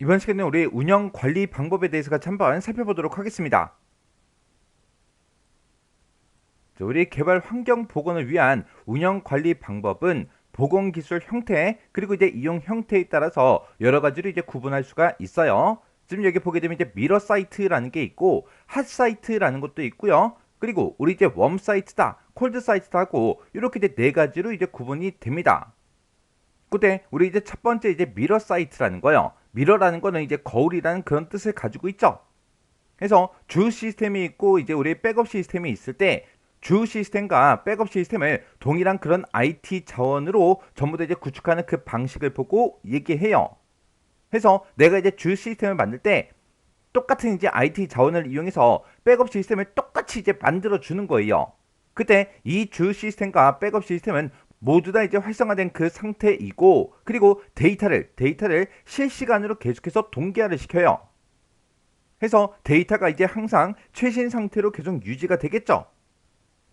이번 시간에는 우리 운영 관리 방법에 대해서 같이 한번 살펴보도록 하겠습니다. 우리 개발 환경 복원을 위한 운영 관리 방법은 복원 기술 형태 그리고 이제 이용 형태에 따라서 여러 가지로 이제 구분할 수가 있어요. 지금 여기 보게 되면 이제 미러 사이트라는 게 있고 핫 사이트라는 것도 있고요. 그리고 우리 이제 웜 사이트다, 콜드 사이트다 하고 이렇게 이제 네 가지로 이제 구분이 됩니다. 근데 우리 이제 첫 번째 이제 미러 사이트라는 거요. 미러라는 거는 이제 거울이라는 그런 뜻을 가지고 있죠. 그래서 주 시스템이 있고 이제 우리 백업 시스템이 있을 때 주 시스템과 백업 시스템을 동일한 그런 IT 자원으로 전부 다 이제 구축하는 그 방식을 보고 얘기해요. 해서 내가 이제 주 시스템을 만들 때 똑같은 이제 IT 자원을 이용해서 백업 시스템을 똑같이 이제 만들어 주는 거예요. 그때 이 주 시스템과 백업 시스템은 모두 다 이제 활성화된 그 상태이고 그리고 데이터를 실시간으로 계속해서 동기화를 시켜요. 해서 데이터가 이제 항상 최신 상태로 계속 유지가 되겠죠.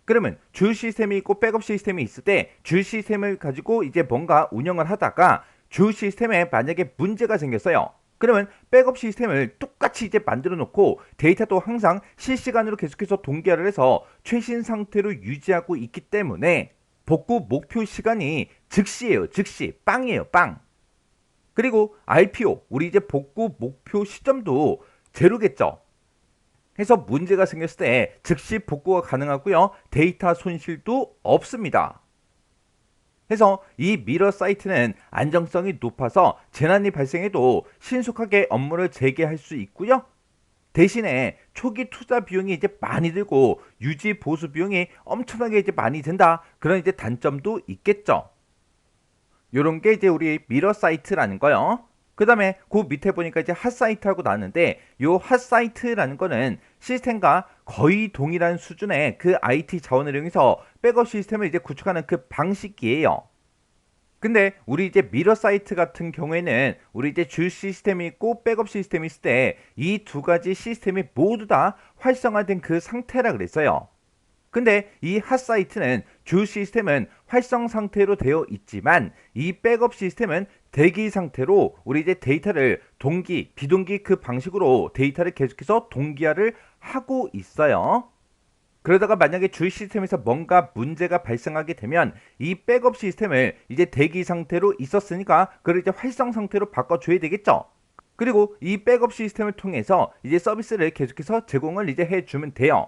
그러면 주 시스템이 있고 백업 시스템이 있을 때 주 시스템을 가지고 이제 뭔가 운영을 하다가 주 시스템에 만약에 문제가 생겼어요. 그러면 백업 시스템을 똑같이 이제 만들어 놓고 데이터도 항상 실시간으로 계속해서 동기화를 해서 최신 상태로 유지하고 있기 때문에 복구 목표 시간이 즉시예요. 즉시. 빵이에요. 빵. 그리고 RPO, 우리 이제 복구 목표 시점도 제로겠죠. 해서 문제가 생겼을 때 즉시 복구가 가능하고요. 데이터 손실도 없습니다. 해서 이 미러 사이트는 안정성이 높아서 재난이 발생해도 신속하게 업무를 재개할 수 있고요. 대신에 초기 투자 비용이 이제 많이 들고 유지 보수 비용이 엄청나게 이제 많이 든다. 그런 이제 단점도 있겠죠. 요런 게 이제 우리 미러 사이트라는 거요. 그 다음에 그 밑에 보니까 이제 핫 사이트하고 나왔는데 요 핫 사이트라는 거는 시스템과 거의 동일한 수준의 그 IT 자원을 이용해서 백업 시스템을 이제 구축하는 그 방식이에요. 근데 우리 이제 미러 사이트 같은 경우에는 우리 이제 주 시스템이 있고 백업 시스템이 있을 때 이 두 가지 시스템이 모두 다 활성화된 그 상태라 그랬어요. 근데 이 핫 사이트는 주 시스템은 활성 상태로 되어 있지만 이 백업 시스템은 대기 상태로 우리 이제 데이터를 동기, 비동기 그 방식으로 데이터를 계속해서 동기화를 하고 있어요. 그러다가 만약에 주 시스템에서 뭔가 문제가 발생하게 되면 이 백업 시스템을 이제 대기 상태로 있었으니까 그걸 이제 활성 상태로 바꿔줘야 되겠죠. 그리고 이 백업 시스템을 통해서 이제 서비스를 계속해서 제공을 이제 해주면 돼요.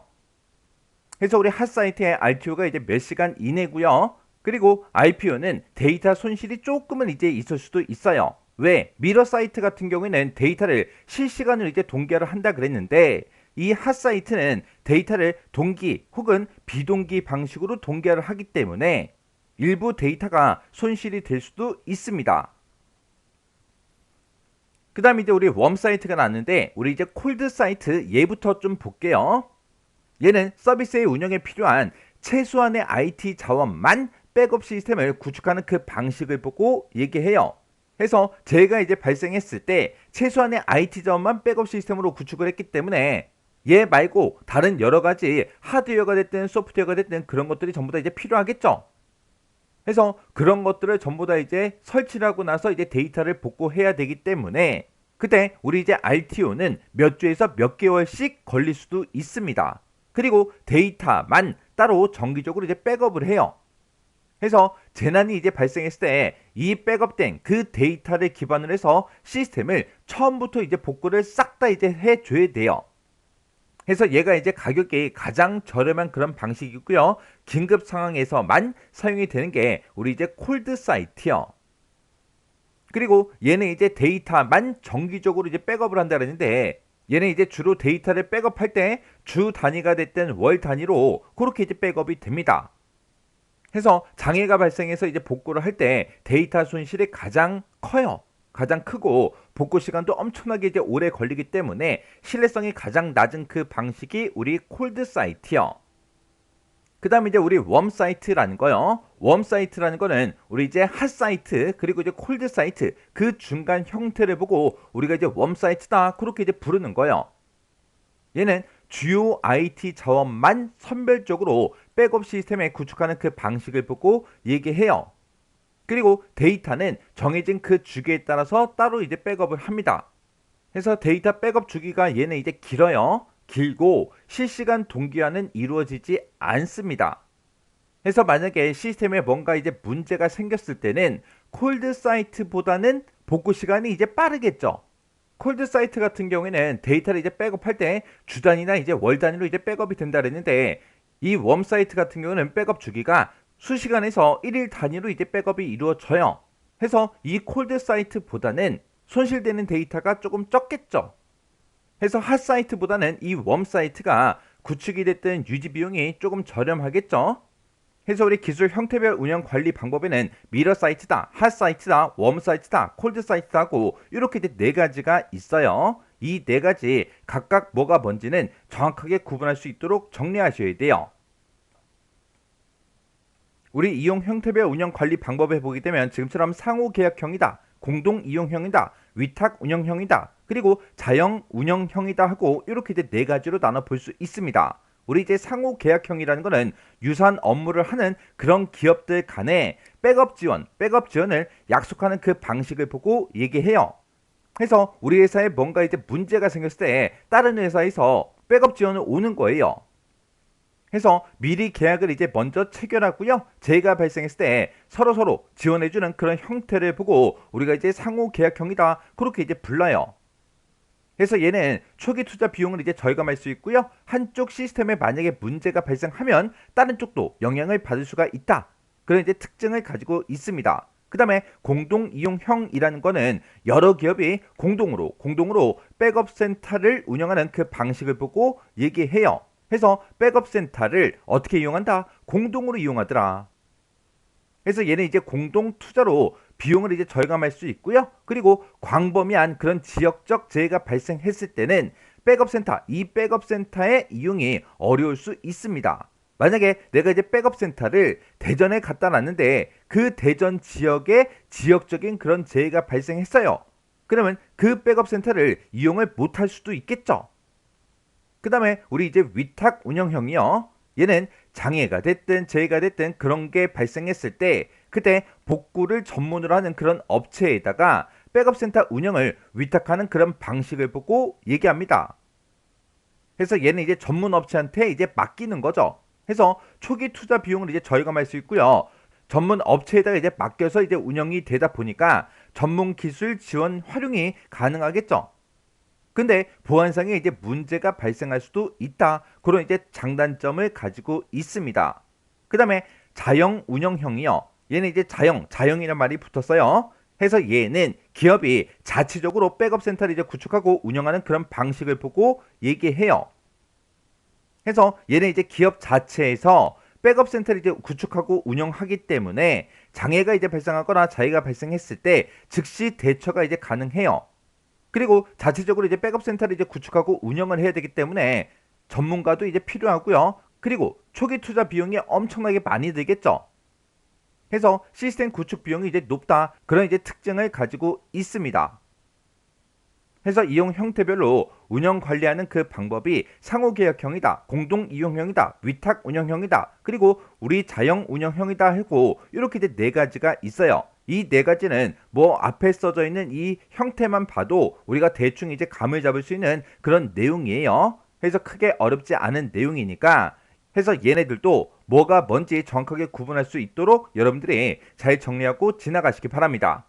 그래서 우리 핫 사이트의 RTO가 이제 몇 시간 이내고요. 그리고 RPO는 데이터 손실이 조금은 이제 있을 수도 있어요. 왜? 미러 사이트 같은 경우에는 데이터를 실시간으로 이제 동기화를 한다 그랬는데 이 핫 사이트는 데이터를 동기 혹은 비동기 방식으로 동기화를 하기 때문에 일부 데이터가 손실이 될 수도 있습니다. 그 다음에 이제 우리 웜 사이트가 나왔는데 우리 이제 콜드 사이트 얘부터 좀 볼게요. 얘는 서비스의 운영에 필요한 최소한의 IT 자원만 백업 시스템을 구축하는 그 방식을 보고 얘기해요. 해서 제가 이제 발생했을 때 최소한의 IT 자원만 백업 시스템으로 구축을 했기 때문에 얘 말고 다른 여러 가지 하드웨어가 됐든 소프트웨어가 됐든 그런 것들이 전부 다 이제 필요하겠죠. 해서 그런 것들을 전부 다 이제 설치를 하고 나서 이제 데이터를 복구해야 되기 때문에 그때 우리 이제 RTO는 몇 주에서 몇 개월씩 걸릴 수도 있습니다. 그리고 데이터만 따로 정기적으로 이제 백업을 해요. 해서 재난이 이제 발생했을 때 이 백업된 그 데이터를 기반으로 해서 시스템을 처음부터 이제 복구를 싹 다 이제 해줘야 돼요. 해서 얘가 이제 가격이 가장 저렴한 그런 방식이고요. 긴급 상황에서만 사용이 되는 게 우리 이제 콜드 사이트요. 그리고 얘는 이제 데이터만 정기적으로 이제 백업을 한다 그랬는데 얘는 이제 주로 데이터를 백업할 때 주 단위가 됐든 월 단위로 그렇게 이제 백업이 됩니다. 해서 장애가 발생해서 이제 복구를 할 때 데이터 손실이 가장 커요. 가장 크고 복구 시간도 엄청나게 이제 오래 걸리기 때문에 신뢰성이 가장 낮은 그 방식이 우리 콜드 사이트요. 그 다음에 이제 우리 웜 사이트라는 거요. 웜 사이트라는 거는 우리 이제 핫 사이트 그리고 이제 콜드 사이트 그 중간 형태를 보고 우리가 이제 웜 사이트다 그렇게 이제 부르는 거예요. 얘는 주요 IT 자원만 선별적으로 백업 시스템에 구축하는 그 방식을 보고 얘기해요. 그리고 데이터는 정해진 그 주기에 따라서 따로 이제 백업을 합니다. 해서 데이터 백업 주기가 얘는 이제 길어요. 길고 실시간 동기화는 이루어지지 않습니다. 해서 만약에 시스템에 뭔가 이제 문제가 생겼을 때는 콜드 사이트보다는 복구 시간이 이제 빠르겠죠. 콜드 사이트 같은 경우에는 데이터를 이제 백업할 때 주 단위나 이제 월 단위로 이제 백업이 된다 그랬는데, 이 웜 사이트 같은 경우는 백업 주기가 수시간에서 일일 단위로 이제 백업이 이루어져요. 해서 이 콜드 사이트보다는 손실되는 데이터가 조금 적겠죠. 해서 핫 사이트보다는 이 웜 사이트가 구축이 됐든 유지 비용이 조금 저렴하겠죠. 해서 우리 기술 형태별 운영 관리 방법에는 미러 사이트다, 핫 사이트다, 웜 사이트다, 콜드 사이트다 하고 이렇게 네 가지가 있어요. 이 네 가지 각각 뭐가 뭔지는 정확하게 구분할 수 있도록 정리하셔야 돼요. 우리 이용 형태별 운영 관리 방법에 보게 되면 지금처럼 상호 계약형이다, 공동 이용형이다, 위탁 운영형이다, 그리고 자영 운영형이다 하고 이렇게 네 가지로 나눠 볼 수 있습니다. 우리 이제 상호 계약형이라는 거는 유사한 업무를 하는 그런 기업들 간에 백업 지원을 약속하는 그 방식을 보고 얘기해요. 해서 우리 회사에 뭔가 이제 문제가 생겼을 때 다른 회사에서 백업 지원을 오는 거예요. 해서 미리 계약을 이제 먼저 체결하고요. 재해가 발생했을 때 서로 지원해주는 그런 형태를 보고 우리가 이제 상호 계약형이다 그렇게 이제 불러요. 그래서 얘는 초기 투자 비용을 이제 절감할 수 있고요. 한쪽 시스템에 만약에 문제가 발생하면 다른 쪽도 영향을 받을 수가 있다. 그런 이제 특징을 가지고 있습니다. 그 다음에 공동 이용형이라는 거는 여러 기업이 공동으로 백업 센터를 운영하는 그 방식을 보고 얘기해요. 해서 백업 센터를 어떻게 이용한다? 공동으로 이용하더라. 그래서 얘는 이제 공동 투자로 비용을 이제 절감할 수 있고요. 그리고 광범위한 그런 지역적 재해가 발생했을 때는 이 백업 센터의 이용이 어려울 수 있습니다. 만약에 내가 이제 백업 센터를 대전에 갖다 놨는데 그 대전 지역에 지역적인 그런 재해가 발생했어요. 그러면 그 백업 센터를 이용을 못할 수도 있겠죠. 그 다음에 우리 이제 위탁 운영형이요. 얘는 장애가 됐든 재해가 됐든 그런 게 발생했을 때 그때 복구를 전문으로 하는 그런 업체에다가 백업센터 운영을 위탁하는 그런 방식을 보고 얘기합니다. 그래서 얘는 이제 전문 업체한테 이제 맡기는 거죠. 해서 초기 투자 비용을 이제 절감할 수 있고요. 전문 업체에다가 이제 맡겨서 이제 운영이 되다 보니까 전문 기술 지원 활용이 가능하겠죠. 근데 보안상에 이제 문제가 발생할 수도 있다. 그런 이제 장단점을 가지고 있습니다. 그 다음에 자영 운영형이요. 얘는 이제 자영이라는 말이 붙었어요. 해서 얘는 기업이 자체적으로 백업 센터를 이제 구축하고 운영하는 그런 방식을 보고 얘기해요. 해서 얘는 이제 기업 자체에서 백업 센터를 이제 구축하고 운영하기 때문에 장애가 이제 발생하거나 자해가 발생했을 때 즉시 대처가 이제 가능해요. 그리고 자체적으로 이제 백업 센터를 이제 구축하고 운영을 해야 되기 때문에 전문가도 이제 필요하고요. 그리고 초기 투자 비용이 엄청나게 많이 들겠죠. 해서 시스템 구축 비용이 이제 높다. 그런 이제 특징을 가지고 있습니다. 해서 이용 형태별로 운영 관리하는 그 방법이 상호 계약형이다, 공동 이용형이다, 위탁 운영형이다, 그리고 우리 자영 운영형이다 하고 이렇게 이제 네 가지가 있어요. 이 네 가지는 뭐 앞에 써져 있는 이 형태만 봐도 우리가 대충 이제 감을 잡을 수 있는 그런 내용이에요. 그래서 크게 어렵지 않은 내용이니까 해서 얘네들도 뭐가 뭔지 정확하게 구분할 수 있도록 여러분들이 잘 정리하고 지나가시기 바랍니다.